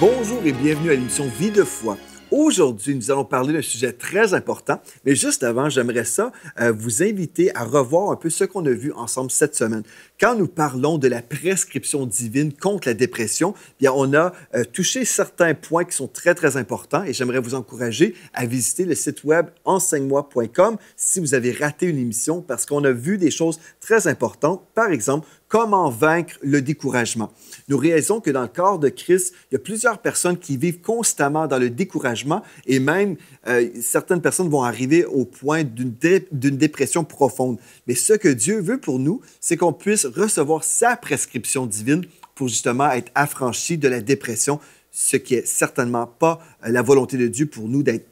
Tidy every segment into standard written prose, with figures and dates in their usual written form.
Bonjour et bienvenue à l'émission Vie de foi. Aujourd'hui, nous allons parler d'un sujet très important, mais juste avant, j'aimerais vous inviter à revoir un peu ce qu'on a vu ensemble cette semaine. Quand nous parlons de la prescription divine contre la dépression, bien, on a touché certains points qui sont très, très importants et j'aimerais vous encourager à visiter le site web enseigne-moi.com si vous avez raté une émission parce qu'on a vu des choses très importantes. Par exemple, comment vaincre le découragement. Nous réalisons que dans le corps de Christ, il y a plusieurs personnes qui vivent constamment dans le découragement et même certaines personnes vont arriver au point d'une dépression profonde. Mais ce que Dieu veut pour nous, c'est qu'on puisse recevoir sa prescription divine pour justement être affranchi de la dépression, ce qui n'est certainement pas la volonté de Dieu pour nous d'être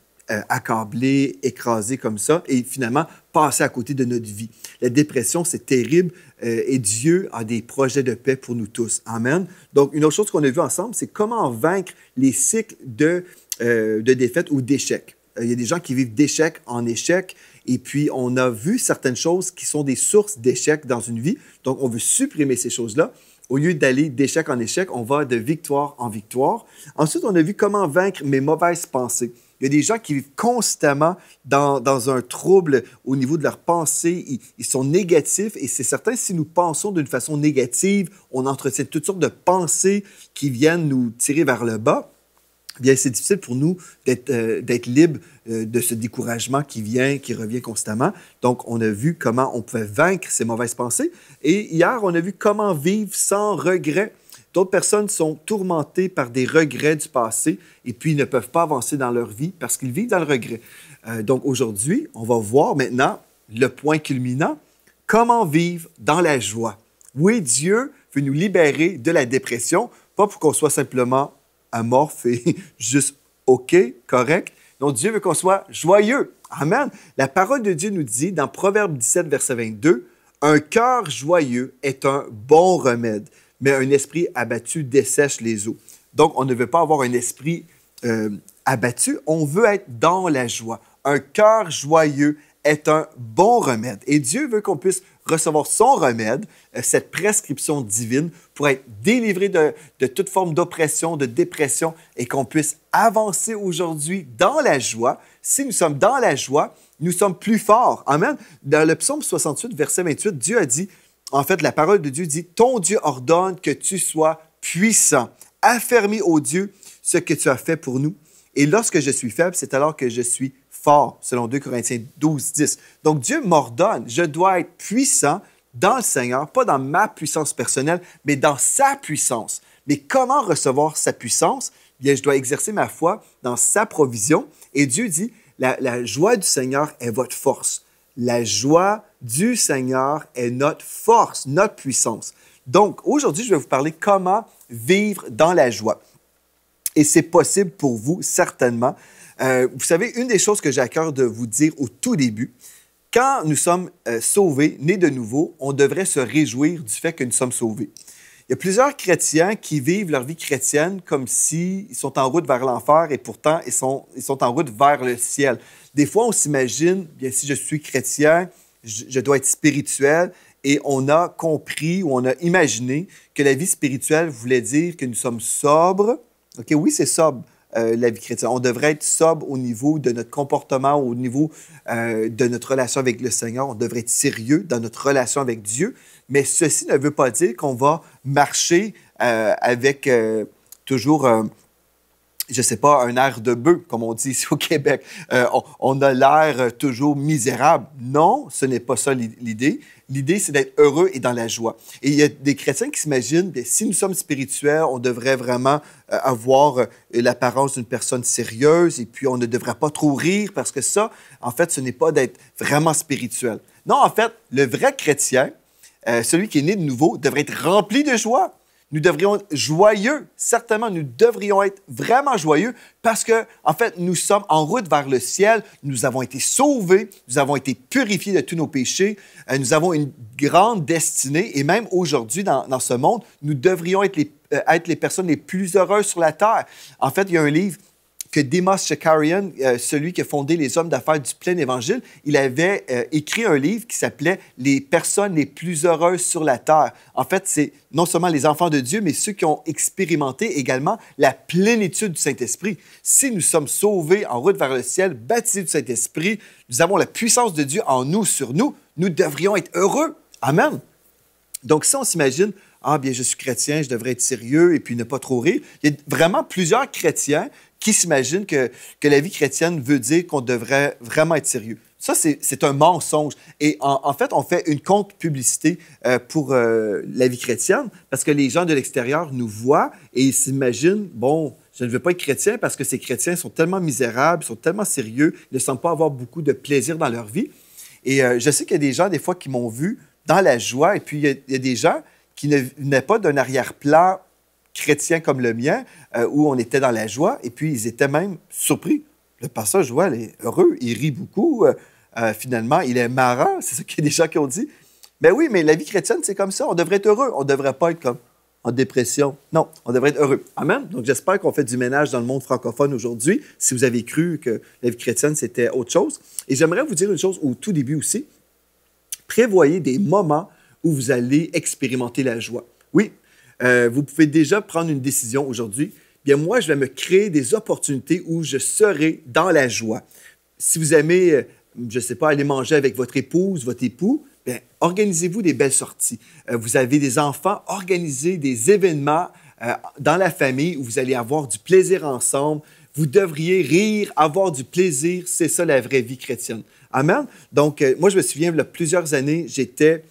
accablés, écrasés comme ça et finalement passer à côté de notre vie. La dépression, c'est terrible et Dieu a des projets de paix pour nous tous. Amen. Donc, une autre chose qu'on a vu ensemble, c'est comment vaincre les cycles de défaite ou d'échec. Il y a des gens qui vivent d'échec en échec et puis on a vu certaines choses qui sont des sources d'échec dans une vie. Donc, on veut supprimer ces choses-là. Au lieu d'aller d'échec en échec, on va de victoire en victoire. Ensuite, on a vu comment vaincre mes mauvaises pensées. Il y a des gens qui vivent constamment dans un trouble au niveau de leurs pensées. Ils sont négatifs et c'est certain, si nous pensons d'une façon négative, on entretient toutes sortes de pensées qui viennent nous tirer vers le bas. Bien, c'est difficile pour nous d'être libres de ce découragement qui revient constamment. Donc, on a vu comment on pouvait vaincre ces mauvaises pensées. Et hier, on a vu comment vivre sans regret. D'autres personnes sont tourmentées par des regrets du passé et puis ne peuvent pas avancer dans leur vie parce qu'ils vivent dans le regret. Donc, aujourd'hui, on va voir maintenant le point culminant, comment vivre dans la joie. Oui, Dieu veut nous libérer de la dépression, pas pour qu'on soit simplement amorphe et juste OK, correct. Donc, Dieu veut qu'on soit joyeux. Amen. La parole de Dieu nous dit dans Proverbe 17, verset 22, « Un cœur joyeux est un bon remède, mais un esprit abattu dessèche les eaux. » Donc, on ne veut pas avoir un esprit abattu, on veut être dans la joie. Un cœur joyeux est un bon remède. Et Dieu veut qu'on puisse recevoir son remède, cette prescription divine, pour être délivré de toute forme d'oppression, de dépression, et qu'on puisse avancer aujourd'hui dans la joie. Si nous sommes dans la joie, nous sommes plus forts. Amen. Dans le psaume 68, verset 28, Dieu a dit, en fait, la parole de Dieu dit, « Ton Dieu ordonne que tu sois puissant. Affermis, ô Dieu, ce que tu as fait pour nous. Et lorsque je suis faible, c'est alors que je suis fort, selon 2 Corinthiens 12, 10. Donc, Dieu m'ordonne, je dois être puissant dans le Seigneur, pas dans ma puissance personnelle, mais dans sa puissance. Mais comment recevoir sa puissance? Bien, je dois exercer ma foi dans sa provision. Et Dieu dit, la joie du Seigneur est votre force. La joie du Seigneur est notre force, notre puissance. Donc, aujourd'hui, je vais vous parler comment vivre dans la joie. Et c'est possible pour vous, certainement. Vous savez, une des choses que j'ai à cœur de vous dire au tout début, quand nous sommes sauvés, nés de nouveau, on devrait se réjouir du fait que nous sommes sauvés. Il y a plusieurs chrétiens qui vivent leur vie chrétienne comme s'ils sont en route vers l'enfer et pourtant ils sont en route vers le ciel. Des fois, on s'imagine, bien, si je suis chrétien, je dois être spirituel et on a compris ou on a imaginé que la vie spirituelle voulait dire que nous sommes sobres. OK, oui, c'est sobre. La vie chrétienne. On devrait être sobre au niveau de notre comportement, au niveau de notre relation avec le Seigneur. On devrait être sérieux dans notre relation avec Dieu. Mais ceci ne veut pas dire qu'on va marcher avec toujours, je ne sais pas, un air de bœuf, comme on dit ici au Québec. On a l'air toujours misérable. Non, ce n'est pas ça l'idée. L'idée, c'est d'être heureux et dans la joie. Et il y a des chrétiens qui s'imaginent, bien, si nous sommes spirituels, on devrait vraiment avoir l'apparence d'une personne sérieuse et puis on ne devrait pas trop rire parce que ça, en fait, ce n'est pas d'être vraiment spirituel. Non, en fait, le vrai chrétien, celui qui est né de nouveau, devrait être rempli de joie. Nous devrions être joyeux. Certainement, nous devrions être vraiment joyeux parce que, en fait, nous sommes en route vers le ciel. Nous avons été sauvés. Nous avons été purifiés de tous nos péchés. Nous avons une grande destinée. Et même aujourd'hui, dans ce monde, nous devrions être les personnes les plus heureuses sur la terre. En fait, il y a un livre que Demos Shakarian, celui qui a fondé les Hommes d'affaires du plein évangile, il avait écrit un livre qui s'appelait « Les personnes les plus heureuses sur la terre ». En fait, c'est non seulement les enfants de Dieu, mais ceux qui ont expérimenté également la plénitude du Saint-Esprit. Si nous sommes sauvés en route vers le ciel, baptisés du Saint-Esprit, nous avons la puissance de Dieu en nous, sur nous, nous devrions être heureux. Amen. Donc, si on s'imagine, ah bien, je suis chrétien, je devrais être sérieux et puis ne pas trop rire, il y a vraiment plusieurs chrétiens qui s'imaginent que la vie chrétienne veut dire qu'on devrait vraiment être sérieux. Ça, c'est un mensonge. Et en fait, on fait une contre-publicité pour la vie chrétienne parce que les gens de l'extérieur nous voient et ils s'imaginent, bon, je ne veux pas être chrétien parce que ces chrétiens sont tellement misérables, sont tellement sérieux, ils ne semblent pas avoir beaucoup de plaisir dans leur vie. Et je sais qu'il y a des gens, des fois, qui m'ont vu dans la joie et puis il y a des gens qui ne venaient pas d'un arrière-plan chrétien comme le mien, où on était dans la joie, et puis ils étaient même surpris. Le pasteur Joël est heureux, il rit beaucoup, finalement, il est marrant, c'est ça qu'il y a des gens qui ont dit. Ben oui, mais la vie chrétienne, c'est comme ça, on devrait être heureux, on ne devrait pas être comme en dépression. Non, on devrait être heureux. Amen. Donc j'espère qu'on fait du ménage dans le monde francophone aujourd'hui, si vous avez cru que la vie chrétienne, c'était autre chose. Et j'aimerais vous dire une chose au tout début aussi. Prévoyez des moments où vous allez expérimenter la joie. Oui, vous pouvez déjà prendre une décision aujourd'hui. Bien, moi, je vais me créer des opportunités où je serai dans la joie. Si vous aimez, je ne sais pas, aller manger avec votre épouse, votre époux, bien, organisez-vous des belles sorties. Vous avez des enfants, organisez des événements dans la famille où vous allez avoir du plaisir ensemble. Vous devriez rire, avoir du plaisir. C'est ça la vraie vie chrétienne. Amen. Donc, moi, je me souviens, il y a plusieurs années, j'étais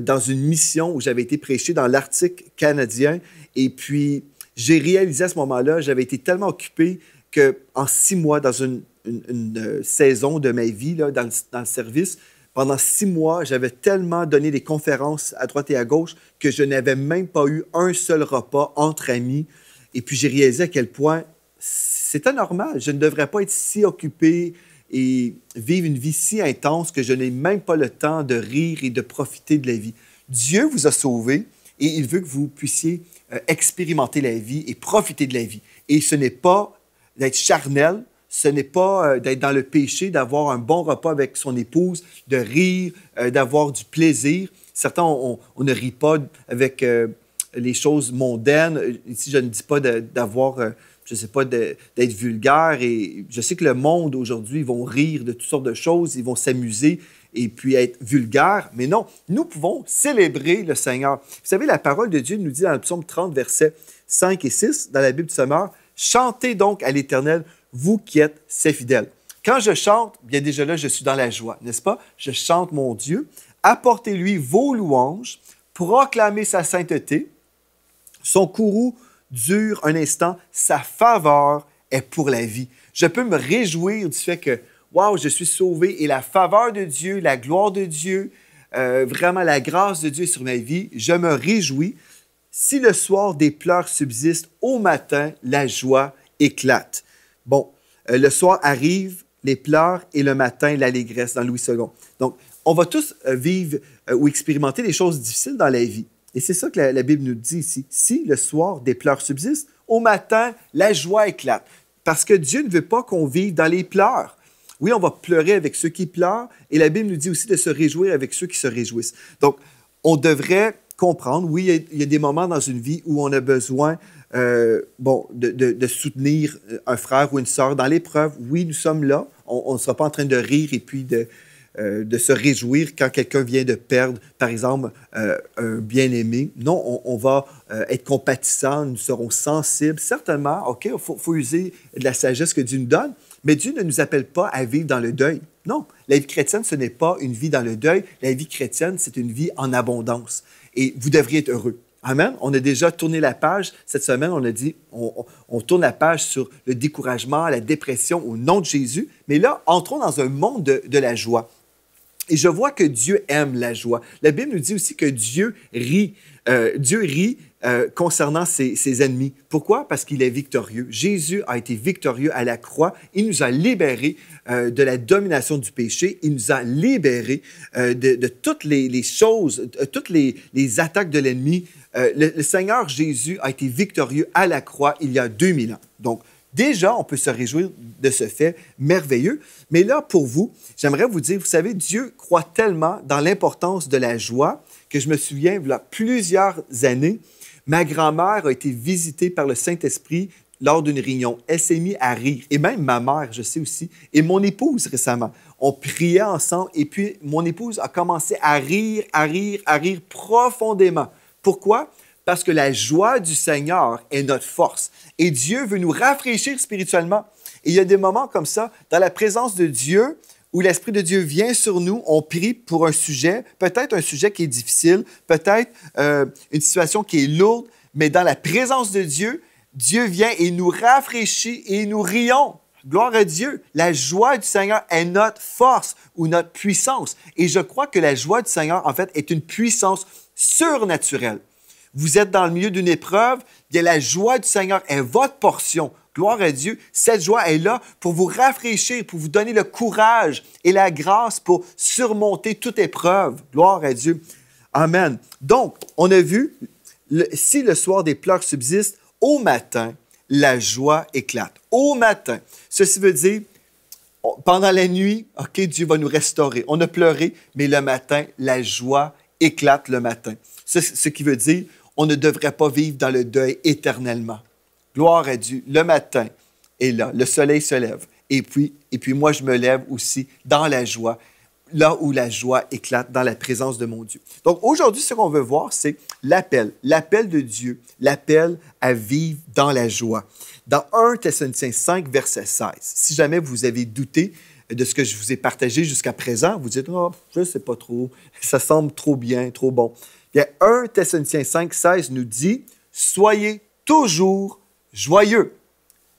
dans une mission où j'avais été prêché dans l'Arctique canadien. Et puis, j'ai réalisé à ce moment-là, j'avais été tellement occupé qu'en 6 mois, dans une saison de ma vie, là, dans le service, pendant 6 mois, j'avais tellement donné des conférences à droite et à gauche que je n'avais même pas eu un seul repas entre amis. Et puis, j'ai réalisé à quel point c'était normal. Je ne devrais pas être si occupé et vivre une vie si intense que je n'ai même pas le temps de rire et de profiter de la vie. Dieu vous a sauvé et il veut que vous puissiez expérimenter la vie et profiter de la vie. Et ce n'est pas d'être charnel, ce n'est pas d'être dans le péché, d'avoir un bon repas avec son épouse, de rire, d'avoir du plaisir. Certains, on ne rit pas avec les choses mondaines. Ici, je ne dis pas d'avoir... je ne sais pas, d'être vulgaire. Et je sais que le monde, aujourd'hui, ils vont rire de toutes sortes de choses, ils vont s'amuser et puis être vulgaires. Mais non, nous pouvons célébrer le Seigneur. Vous savez, la parole de Dieu nous dit dans le psaume 30, versets 5 et 6, dans la Bible du Sommeur, « Chantez donc à l'Éternel, vous qui êtes ses fidèles. » Quand je chante, bien déjà là, je suis dans la joie, n'est-ce pas? Je chante mon Dieu. Apportez-lui vos louanges, proclamez sa sainteté, son courroux dure un instant, sa faveur est pour la vie. Je peux me réjouir du fait que, wow, je suis sauvé et la faveur de Dieu, la gloire de Dieu, vraiment la grâce de Dieu sur ma vie, je me réjouis. Si le soir des pleurs subsistent, au matin, la joie éclate. Bon, le soir arrive, les pleurs et le matin, l'allégresse dans Louis II. Donc, on va tous vivre ou expérimenter des choses difficiles dans la vie. Et c'est ça que la Bible nous dit ici. Si le soir des pleurs subsistent, au matin, la joie éclate. Parce que Dieu ne veut pas qu'on vive dans les pleurs. Oui, on va pleurer avec ceux qui pleurent, et la Bible nous dit aussi de se réjouir avec ceux qui se réjouissent. Donc, on devrait comprendre, oui, il y a des moments dans une vie où on a besoin de soutenir un frère ou une sœur dans l'épreuve. Oui, nous sommes là. On ne sera pas en train de rire et puis de se réjouir quand quelqu'un vient de perdre, par exemple, un bien-aimé. Non, on va être compatissant, nous serons sensibles. Certainement, OK, il faut user de la sagesse que Dieu nous donne, mais Dieu ne nous appelle pas à vivre dans le deuil. Non, la vie chrétienne, ce n'est pas une vie dans le deuil. La vie chrétienne, c'est une vie en abondance. Et vous devriez être heureux. Amen. On a déjà tourné la page. Cette semaine, on a dit, on tourne la page sur le découragement, la dépression au nom de Jésus. Mais là, entrons dans un monde de la joie. Et je vois que Dieu aime la joie. La Bible nous dit aussi que Dieu rit. Dieu rit concernant ses ennemis. Pourquoi? Parce qu'il est victorieux. Jésus a été victorieux à la croix. Il nous a libérés de la domination du péché. Il nous a libérés de toutes les choses, toutes les attaques de l'ennemi. Le Seigneur Jésus a été victorieux à la croix il y a 2000 ans. Donc, Déjà, on peut se réjouir de ce fait merveilleux. Mais là, pour vous, j'aimerais vous dire, vous savez, Dieu croit tellement dans l'importance de la joie que je me souviens, il y a plusieurs années, ma grand-mère a été visitée par le Saint-Esprit lors d'une réunion. Elle s'est mise à rire. Et même ma mère, je sais aussi, et mon épouse récemment. On priait ensemble et puis mon épouse a commencé à rire, à rire, à rire profondément. Pourquoi? Parce que la joie du Seigneur est notre force. Et Dieu veut nous rafraîchir spirituellement. Et il y a des moments comme ça, dans la présence de Dieu, où l'Esprit de Dieu vient sur nous, on prie pour un sujet, peut-être un sujet qui est difficile, peut-être une situation qui est lourde, mais dans la présence de Dieu, Dieu vient et nous rafraîchit et nous rions. Gloire à Dieu. La joie du Seigneur est notre force ou notre puissance. Et je crois que la joie du Seigneur, en fait, est une puissance surnaturelle. Vous êtes dans le milieu d'une épreuve, bien, la joie du Seigneur est votre portion. Gloire à Dieu. Cette joie est là pour vous rafraîchir, pour vous donner le courage et la grâce pour surmonter toute épreuve. Gloire à Dieu. Amen. Donc, on a vu, si le soir des pleurs subsiste, au matin, la joie éclate. Au matin. Ceci veut dire, pendant la nuit, OK, Dieu va nous restaurer. On a pleuré, mais le matin, la joie éclate le matin. Ce qui veut dire, on ne devrait pas vivre dans le deuil éternellement. Gloire à Dieu. Le matin est là, le soleil se lève. Et puis moi, je me lève aussi dans la joie, là où la joie éclate dans la présence de mon Dieu. Donc aujourd'hui, ce qu'on veut voir, c'est l'appel de Dieu, l'appel à vivre dans la joie. Dans 1 Thessaloniciens 5, verset 16, si jamais vous avez douté de ce que je vous ai partagé jusqu'à présent, vous dites « Oh, je ne sais pas trop, ça semble trop bien, trop bon ». Bien, 1 Thessaloniciens 5, 16 nous dit « Soyez toujours joyeux ».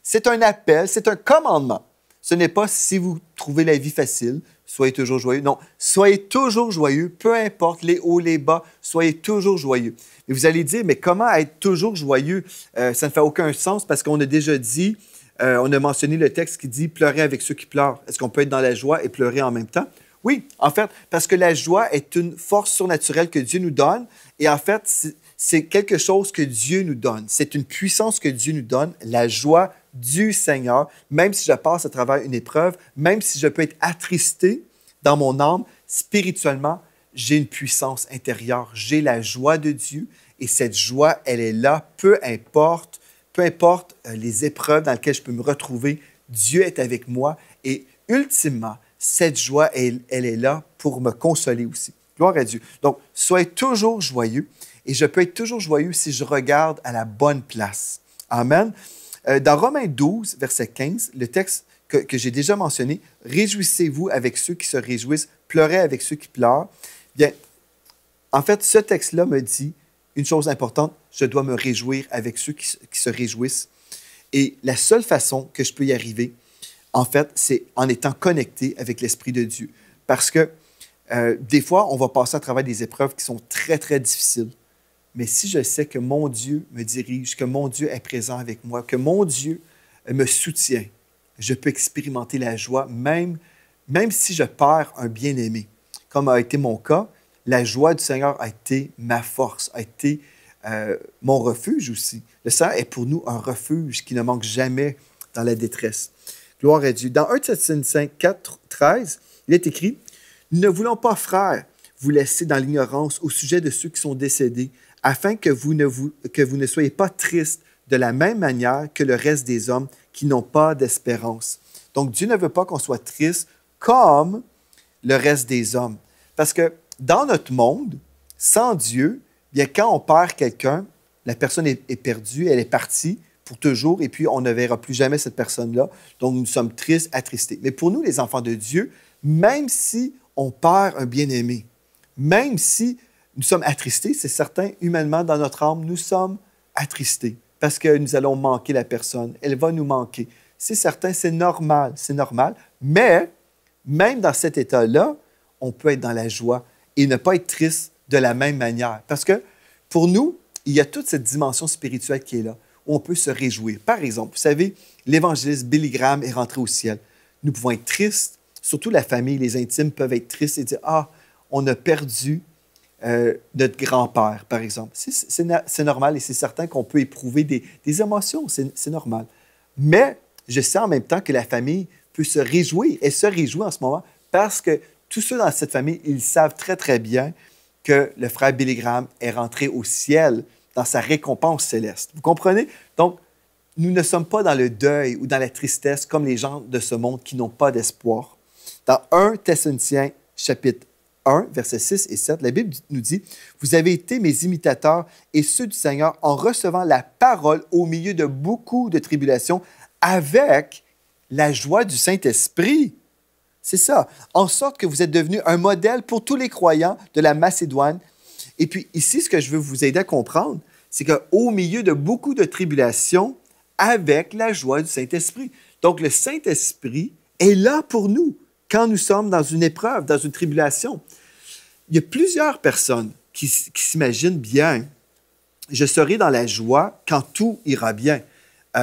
C'est un appel, c'est un commandement. Ce n'est pas si vous trouvez la vie facile, soyez toujours joyeux. Non, soyez toujours joyeux, peu importe les hauts, les bas, soyez toujours joyeux. Et vous allez dire, mais comment être toujours joyeux? Ça ne fait aucun sens parce qu'on a déjà dit, on a mentionné le texte qui dit « pleurer avec ceux qui pleurent ». Est-ce qu'on peut être dans la joie et pleurer en même temps? Oui, en fait, parce que la joie est une force surnaturelle que Dieu nous donne. Et en fait, c'est quelque chose que Dieu nous donne. C'est une puissance que Dieu nous donne, la joie du Seigneur. Même si je passe à travers une épreuve, même si je peux être attristé dans mon âme, spirituellement, j'ai une puissance intérieure. J'ai la joie de Dieu et cette joie, elle est là, peu importe les épreuves dans lesquelles je peux me retrouver. Dieu est avec moi et ultimement, cette joie, elle est là pour me consoler aussi. Gloire à Dieu. Donc, soyez toujours joyeux et je peux être toujours joyeux si je regarde à la bonne place. Amen. Dans Romains 12, verset 15, le texte que j'ai déjà mentionné, « Réjouissez-vous avec ceux qui se réjouissent, pleurez avec ceux qui pleurent ». Bien, en fait, ce texte-là me dit une chose importante, je dois me réjouir avec ceux qui se réjouissent. Et la seule façon que je peux y arriver, en fait, c'est en étant connecté avec l'Esprit de Dieu. Parce que des fois, on va passer à travers des épreuves qui sont très, très difficiles. Mais si je sais que mon Dieu me dirige, que mon Dieu est présent avec moi, que mon Dieu me soutient, je peux expérimenter la joie, même si je perds un bien-aimé. Comme a été mon cas, la joie du Seigneur a été ma force, a été mon refuge aussi. Le Seigneur est pour nous un refuge qui ne manque jamais dans la détresse. Gloire à Dieu. Dans 1 Thessaloniciens 4, 13, il est écrit « Nous ne voulons pas, frères, vous laisser dans l'ignorance au sujet de ceux qui sont décédés, afin que vous ne soyez pas tristes de la même manière que le reste des hommes qui n'ont pas d'espérance. » Donc, Dieu ne veut pas qu'on soit triste comme le reste des hommes. Parce que dans notre monde, sans Dieu, bien, quand on perd quelqu'un, la personne est perdue, elle est partie pour toujours, et puis on ne verra plus jamais cette personne-là. Donc, nous sommes tristes, attristés. Mais pour nous, les enfants de Dieu, même si on perd un bien-aimé, même si nous sommes attristés, c'est certain, humainement, dans notre âme, nous sommes attristés parce que nous allons manquer la personne. Elle va nous manquer. C'est certain, c'est normal. Mais même dans cet état-là, on peut être dans la joie et ne pas être triste de la même manière. Parce que pour nous, il y a toute cette dimension spirituelle qui est là, où on peut se réjouir. Par exemple, vous savez, l'évangéliste Billy Graham est rentré au ciel. Nous pouvons être tristes, surtout la famille, les intimes peuvent être tristes et dire « Ah, on a perdu notre grand-père, par exemple. » C'est normal et c'est certain qu'on peut éprouver des émotions, c'est normal. Mais je sais en même temps que la famille peut se réjouir. Elle se réjouit en ce moment parce que tous ceux dans cette famille, ils savent très, très bien que le frère Billy Graham est rentré au ciel dans sa récompense céleste. Vous comprenez? Donc, nous ne sommes pas dans le deuil ou dans la tristesse comme les gens de ce monde qui n'ont pas d'espoir. Dans 1 Thessaloniciens, chapitre 1, versets 6 et 7, la Bible nous dit « Vous avez été mes imitateurs et ceux du Seigneur en recevant la parole au milieu de beaucoup de tribulations avec la joie du Saint-Esprit. » C'est ça. En sorte que vous êtes devenu un modèle pour tous les croyants de la Macédoine. Et puis ici, ce que je veux vous aider à comprendre, c'est qu'au milieu de beaucoup de tribulations, avec la joie du Saint-Esprit. Donc, le Saint-Esprit est là pour nous quand nous sommes dans une épreuve, dans une tribulation. Il y a plusieurs personnes qui s'imaginent bien, je serai dans la joie quand tout ira bien.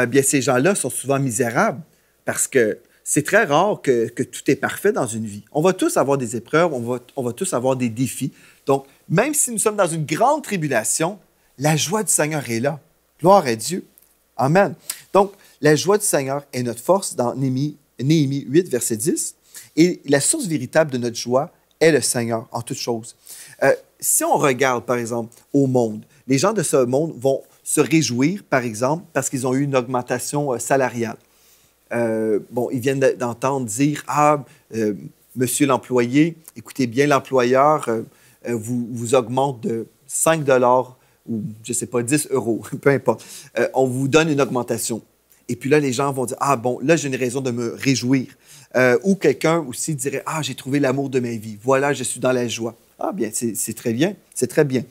Bien, ces gens-là sont souvent misérables parce que c'est très rare que tout est parfait dans une vie. On va tous avoir des épreuves, on va tous avoir des défis. Donc, même si nous sommes dans une grande tribulation, la joie du Seigneur est là. Gloire à Dieu. Amen. Donc, la joie du Seigneur est notre force dans Néhémie 8, verset 10. Et la source véritable de notre joie est le Seigneur en toutes choses. Si on regarde, par exemple, au monde, les gens de ce monde vont se réjouir, par exemple, parce qu'ils ont eu une augmentation salariale. Ils viennent d'entendre dire « Ah, monsieur l'employé, écoutez bien, l'employeur vous augmente de 5 ou, je ne sais pas, 10 euros, peu importe. On vous donne une augmentation. » Et puis là, les gens vont dire « Ah bon, là, j'ai une raison de me réjouir. » Ou quelqu'un aussi dirait « Ah, j'ai trouvé l'amour de ma vie. Voilà, je suis dans la joie. » Ah bien, c'est très bien, c'est très bien.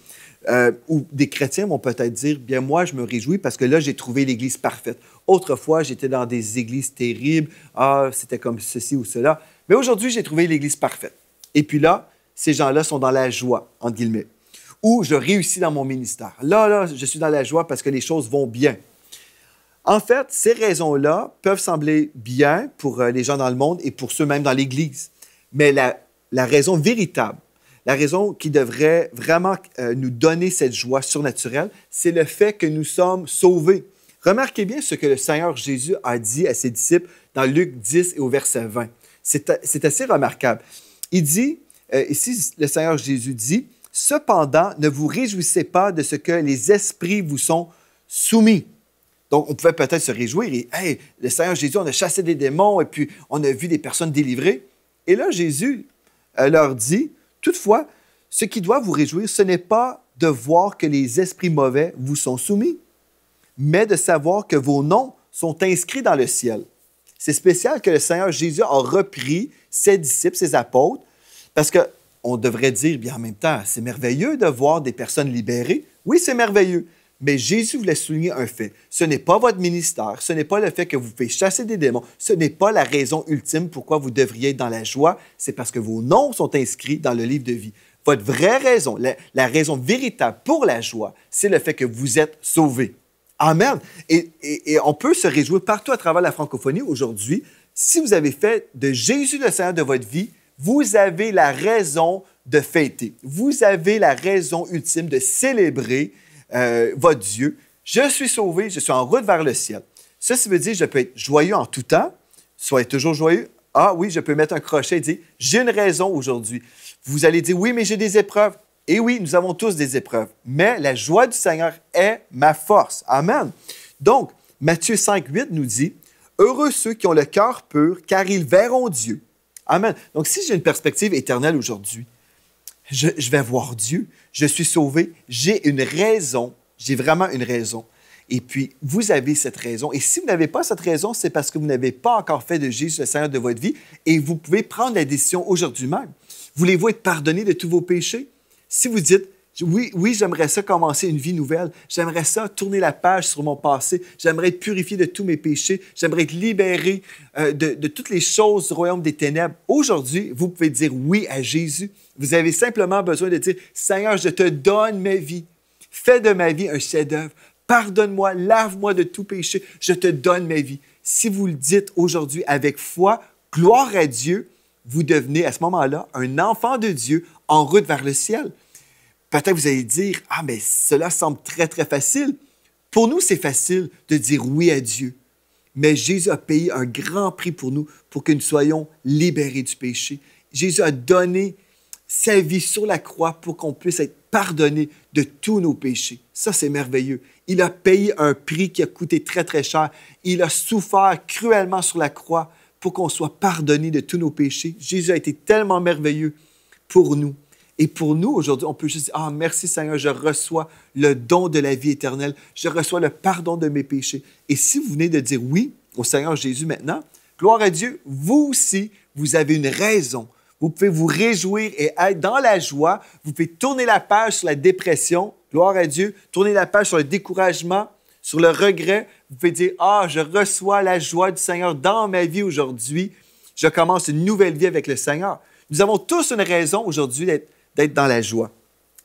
Ou des chrétiens vont peut-être dire « Bien, moi, je me réjouis parce que là, j'ai trouvé l'Église parfaite. Autrefois, j'étais dans des églises terribles. Ah, c'était comme ceci ou cela. Mais aujourd'hui, j'ai trouvé l'Église parfaite. » Et puis là, ces gens-là sont dans la joie, entre guillemets. Ou je réussis dans mon ministère. Là, je suis dans la joie parce que les choses vont bien. En fait, ces raisons-là peuvent sembler bien pour les gens dans le monde et pour ceux même dans l'Église. Mais la raison véritable, la raison qui devrait vraiment nous donner cette joie surnaturelle, c'est le fait que nous sommes sauvés. Remarquez bien ce que le Seigneur Jésus a dit à ses disciples dans Luc 10 et au verset 20. C'est assez remarquable. Il dit, ici, le Seigneur Jésus dit, « Cependant, ne vous réjouissez pas de ce que les esprits vous sont soumis. » Donc, on pouvait peut-être se réjouir et « Hey, le Seigneur Jésus, on a chassé des démons et puis on a vu des personnes délivrées. » Et là, Jésus leur dit, « Toutefois, ce qui doit vous réjouir, ce n'est pas de voir que les esprits mauvais vous sont soumis, mais de savoir que vos noms sont inscrits dans le ciel. » C'est spécial que le Seigneur Jésus a repris ses disciples, ses apôtres, parce qu'on devrait dire, bien en même temps, c'est merveilleux de voir des personnes libérées. Oui, c'est merveilleux. Mais Jésus voulait souligner un fait. Ce n'est pas votre ministère, ce n'est pas le fait que vous pouvez chasser des démons, ce n'est pas la raison ultime pourquoi vous devriez être dans la joie, c'est parce que vos noms sont inscrits dans le livre de vie. Votre vraie raison, la raison véritable pour la joie, c'est le fait que vous êtes sauvés. Amen. Et on peut se réjouir partout à travers la francophonie aujourd'hui. Si vous avez fait de Jésus le Seigneur de votre vie, vous avez la raison de fêter. Vous avez la raison ultime de célébrer votre Dieu. Je suis sauvé, je suis en route vers le ciel. Ceci veut dire que je peux être joyeux en tout temps, soyez toujours joyeux. Ah oui, je peux mettre un crochet et dire, j'ai une raison aujourd'hui. Vous allez dire, oui, mais j'ai des épreuves. Et oui, nous avons tous des épreuves. Mais la joie du Seigneur est ma force. Amen. Donc, Matthieu 5, 8 nous dit, heureux ceux qui ont le cœur pur, car ils verront Dieu. Amen. Donc, si j'ai une perspective éternelle aujourd'hui, je vais voir Dieu, je suis sauvé, j'ai une raison, j'ai vraiment une raison. Et puis, vous avez cette raison. Et si vous n'avez pas cette raison, c'est parce que vous n'avez pas encore fait de Jésus le Seigneur de votre vie et vous pouvez prendre la décision aujourd'hui même. Voulez-vous être pardonné de tous vos péchés? Si vous dites, oui, j'aimerais ça commencer une vie nouvelle, j'aimerais ça tourner la page sur mon passé, j'aimerais être purifié de tous mes péchés, j'aimerais être libéré de toutes les choses du royaume des ténèbres. Aujourd'hui, vous pouvez dire oui à Jésus. Vous avez simplement besoin de dire, Seigneur, je te donne ma vie. Fais de ma vie un chef-d'œuvre. Pardonne-moi, lave-moi de tout péché. Je te donne ma vie. Si vous le dites aujourd'hui avec foi, gloire à Dieu, vous devenez à ce moment-là un enfant de Dieu en route vers le ciel. Peut-être vous allez dire, ah, mais cela semble très, très facile. Pour nous, c'est facile de dire oui à Dieu. mais Jésus a payé un grand prix pour nous, pour que nous soyons libérés du péché. Jésus a donné sa vie sur la croix pour qu'on puisse être pardonné de tous nos péchés. Ça, c'est merveilleux. Il a payé un prix qui a coûté très, très cher. Il a souffert cruellement sur la croix pour qu'on soit pardonné de tous nos péchés. Jésus a été tellement merveilleux pour nous. Et pour nous, aujourd'hui, on peut juste dire, « Ah, merci Seigneur, je reçois le don de la vie éternelle. Je reçois le pardon de mes péchés. » Et si vous venez de dire oui au Seigneur Jésus maintenant, gloire à Dieu, vous aussi, vous avez une raison. Vous pouvez vous réjouir et être dans la joie. Vous pouvez tourner la page sur la dépression, gloire à Dieu, tourner la page sur le découragement, sur le regret. Vous pouvez dire, « Ah, je reçois la joie du Seigneur dans ma vie aujourd'hui. Je commence une nouvelle vie avec le Seigneur. » Nous avons tous une raison aujourd'hui d'être dans la joie.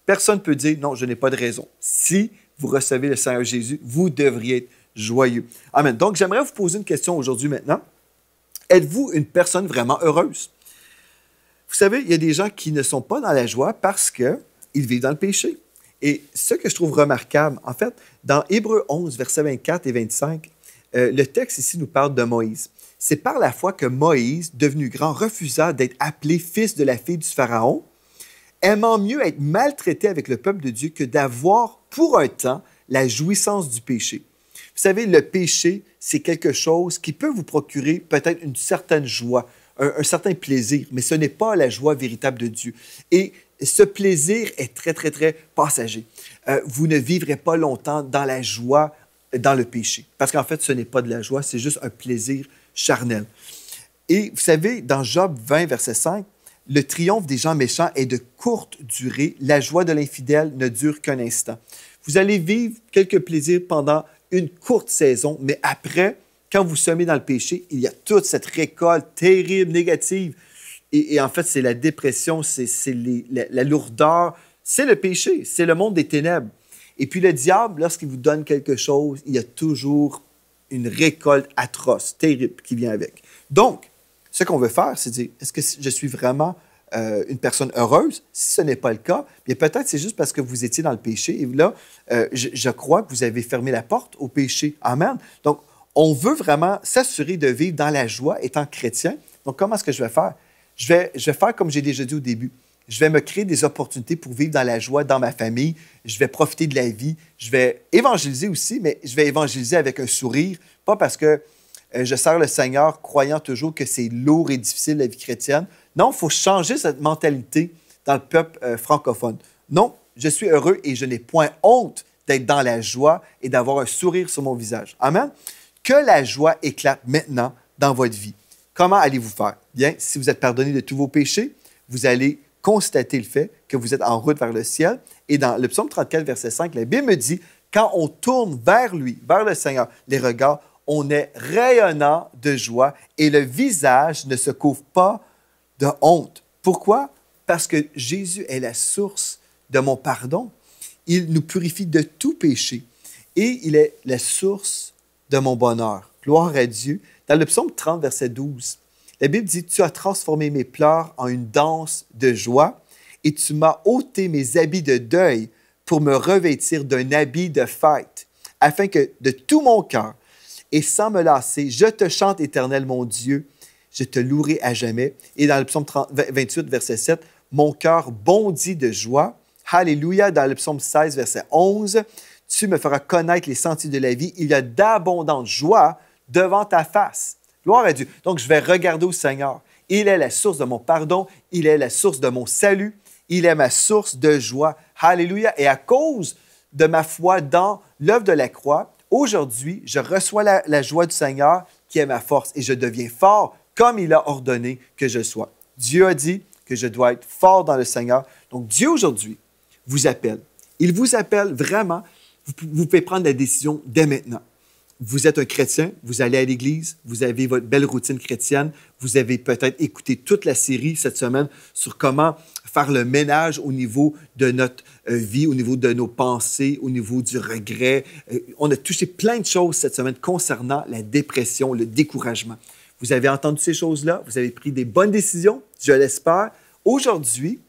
Personne ne peut dire, « Non, je n'ai pas de raison. » Si vous recevez le Seigneur Jésus, vous devriez être joyeux. Amen. Donc, j'aimerais vous poser une question aujourd'hui maintenant. Êtes-vous une personne vraiment heureuse? Vous savez, il y a des gens qui ne sont pas dans la joie parce qu'ils vivent dans le péché. Et ce que je trouve remarquable, en fait, dans Hébreux 11, versets 24 et 25, le texte ici nous parle de Moïse. C'est par la foi que Moïse, devenu grand, refusa d'être appelé fils de la fille du Pharaon, aimant mieux être maltraité avec le peuple de Dieu que d'avoir pour un temps la jouissance du péché. Vous savez, le péché, c'est quelque chose qui peut vous procurer peut-être une certaine joie, un certain plaisir, mais ce n'est pas la joie véritable de Dieu. Et ce plaisir est très, très, très passager. Vous ne vivrez pas longtemps dans la joie, dans le péché, parce qu'en fait, ce n'est pas de la joie, c'est juste un plaisir charnel. Et vous savez, dans Job 20, verset 5, « Le triomphe des gens méchants est de courte durée, la joie de l'infidèle ne dure qu'un instant. » Vous allez vivre quelques plaisirs pendant une courte saison, mais après, quand vous semez dans le péché, il y a toute cette récolte terrible, négative. Et en fait, c'est la dépression, c'est la lourdeur, c'est le péché, c'est le monde des ténèbres. Et puis le diable, lorsqu'il vous donne quelque chose, il y a toujours une récolte atroce, terrible qui vient avec. Donc, ce qu'on veut faire, c'est dire, est-ce que je suis vraiment une personne heureuse? Si ce n'est pas le cas, bien peut-être c'est juste parce que vous étiez dans le péché. Et là, je crois que vous avez fermé la porte au péché. Amen. Donc, on veut vraiment s'assurer de vivre dans la joie étant chrétien. Donc, comment est-ce que je vais faire? Je vais faire comme j'ai déjà dit au début. Je vais me créer des opportunités pour vivre dans la joie dans ma famille. Je vais profiter de la vie. Je vais évangéliser aussi, mais je vais évangéliser avec un sourire, pas parce que je sers le Seigneur croyant toujours que c'est lourd et difficile la vie chrétienne. Non, il faut changer cette mentalité dans le peuple francophone. Non, je suis heureux et je n'ai point honte d'être dans la joie et d'avoir un sourire sur mon visage. Amen. Que la joie éclate maintenant dans votre vie. Comment allez-vous faire? Bien, si vous êtes pardonné de tous vos péchés, vous allez constater le fait que vous êtes en route vers le ciel. Et dans le psaume 34, verset 5, la Bible me dit, quand on tourne vers lui, vers le Seigneur, les regards, on est rayonnant de joie et le visage ne se couvre pas de honte. Pourquoi? Parce que Jésus est la source de mon pardon. Il nous purifie de tout péché et il est la source de mon bonheur. Gloire à Dieu. Dans le psaume 30, verset 12, la Bible dit, « Tu as transformé mes pleurs en une danse de joie et tu m'as ôté mes habits de deuil pour me revêtir d'un habit de fête, afin que de tout mon cœur et sans me lasser, je te chante, Éternel, mon Dieu, je te louerai à jamais. » Et dans le psaume 28, verset 7, « Mon cœur bondit de joie. » Alléluia. Dans le psaume 16, verset 11, « Tu me feras connaître les sentiers de la vie. Il y a d'abondantes joies devant ta face. » Gloire à Dieu. Donc, je vais regarder au Seigneur. Il est la source de mon pardon. Il est la source de mon salut. Il est ma source de joie. Alléluia. Et à cause de ma foi dans l'œuvre de la croix, aujourd'hui, je reçois la joie du Seigneur qui est ma force et je deviens fort comme il a ordonné que je sois. Dieu a dit que je dois être fort dans le Seigneur. Donc, Dieu aujourd'hui vous appelle. Il vous appelle vraiment. Vous pouvez prendre la décision dès maintenant. Vous êtes un chrétien, vous allez à l'église, vous avez votre belle routine chrétienne, vous avez peut-être écouté toute la série cette semaine sur comment faire le ménage au niveau de notre vie, au niveau de nos pensées, au niveau du regret. On a touché plein de choses cette semaine concernant la dépression, le découragement. Vous avez entendu ces choses-là, vous avez pris des bonnes décisions, je l'espère. Aujourd'hui,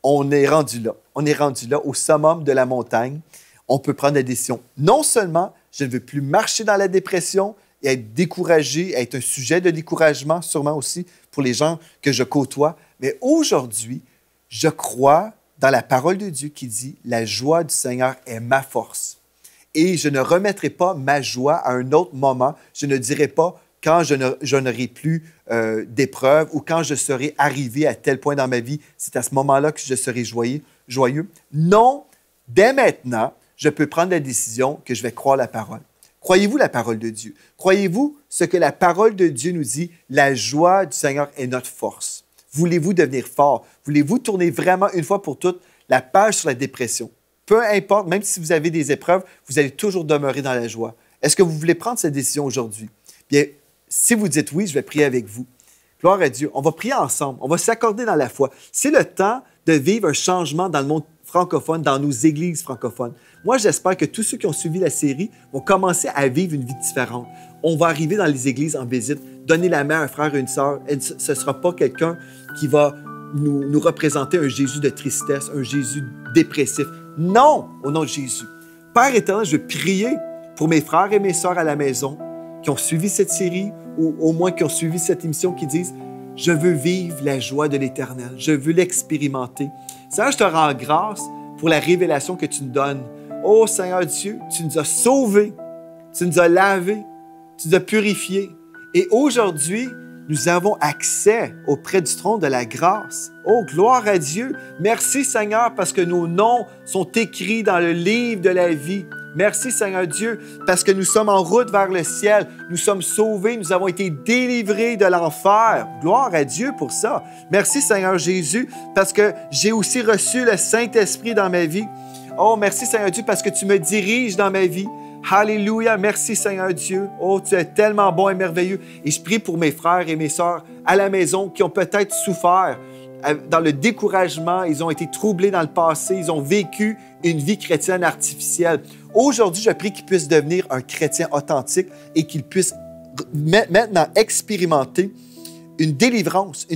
on est rendu là. On est rendu là, au summum de la montagne. On peut prendre la décision. Non seulement je ne veux plus marcher dans la dépression et être découragé, être un sujet de découragement sûrement aussi pour les gens que je côtoie. Mais aujourd'hui, je crois dans la parole de Dieu qui dit « La joie du Seigneur est ma force ». Et je ne remettrai pas ma joie à un autre moment. Je ne dirai pas quand je n'aurai plus d'épreuves ou quand je serai arrivé à tel point dans ma vie, c'est à ce moment-là que je serai joyeux. Non, dès maintenant, je peux prendre la décision que je vais croire la parole. Croyez-vous la parole de Dieu? Croyez-vous ce que la parole de Dieu nous dit? La joie du Seigneur est notre force. Voulez-vous devenir fort? Voulez-vous tourner vraiment une fois pour toutes la page sur la dépression? Peu importe, même si vous avez des épreuves, vous allez toujours demeurer dans la joie. Est-ce que vous voulez prendre cette décision aujourd'hui? Bien, si vous dites oui, je vais prier avec vous. Gloire à Dieu. On va prier ensemble. On va s'accorder dans la foi. C'est le temps de vivre un changement dans le monde francophone, dans nos églises francophones. Moi, j'espère que tous ceux qui ont suivi la série vont commencer à vivre une vie différente. On va arriver dans les églises en visite, donner la main à un frère et une sœur. Et ce ne sera pas quelqu'un qui va nous représenter un Jésus de tristesse, un Jésus dépressif. Non, au nom de Jésus. Père éternel, je veux prier pour mes frères et mes sœurs à la maison qui ont suivi cette série ou au moins qui ont suivi cette émission qui disent « Je veux vivre la joie de l'Éternel. Je veux l'expérimenter. » Seigneur, je te rends grâce pour la révélation que tu nous donnes. Oh Seigneur Dieu, tu nous as sauvés, tu nous as lavés, tu nous as purifiés. Et aujourd'hui, nous avons accès auprès du trône de la grâce. Oh, gloire à Dieu. Merci Seigneur parce que nos noms sont écrits dans le livre de la vie. Merci Seigneur Dieu parce que nous sommes en route vers le ciel. Nous sommes sauvés, nous avons été délivrés de l'enfer. Gloire à Dieu pour ça. Merci Seigneur Jésus parce que j'ai aussi reçu le Saint-Esprit dans ma vie. Oh, merci Seigneur Dieu parce que tu me diriges dans ma vie. Alléluia, merci Seigneur Dieu. Oh, tu es tellement bon et merveilleux. Et je prie pour mes frères et mes sœurs à la maison qui ont peut-être souffert dans le découragement, ils ont été troublés dans le passé, ils ont vécu une vie chrétienne artificielle. Aujourd'hui, je prie qu'ils puissent devenir un chrétien authentique et qu'ils puissent maintenant expérimenter une délivrance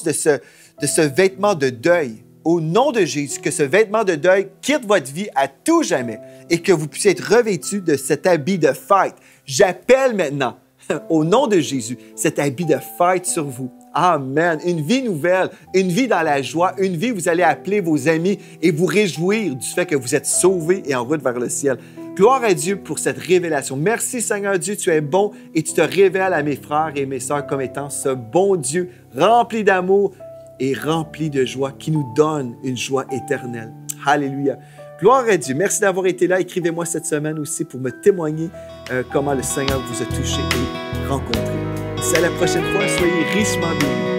de ce vêtement de deuil. Au nom de Jésus, que ce vêtement de deuil quitte votre vie à tout jamais et que vous puissiez être revêtus de cet habit de fête. J'appelle maintenant, au nom de Jésus, cet habit de fête sur vous. Amen. Une vie nouvelle, une vie dans la joie, une vie où vous allez appeler vos amis et vous réjouir du fait que vous êtes sauvés et en route vers le ciel. Gloire à Dieu pour cette révélation. Merci Seigneur Dieu, tu es bon et tu te révèles à mes frères et mes sœurs comme étant ce bon Dieu rempli d'amour et rempli de joie qui nous donne une joie éternelle. Alléluia. Gloire à Dieu. Merci d'avoir été là. Écrivez-moi cette semaine aussi pour me témoigner comment le Seigneur vous a touché et rencontré. C'est à la prochaine fois. Soyez richement bénis.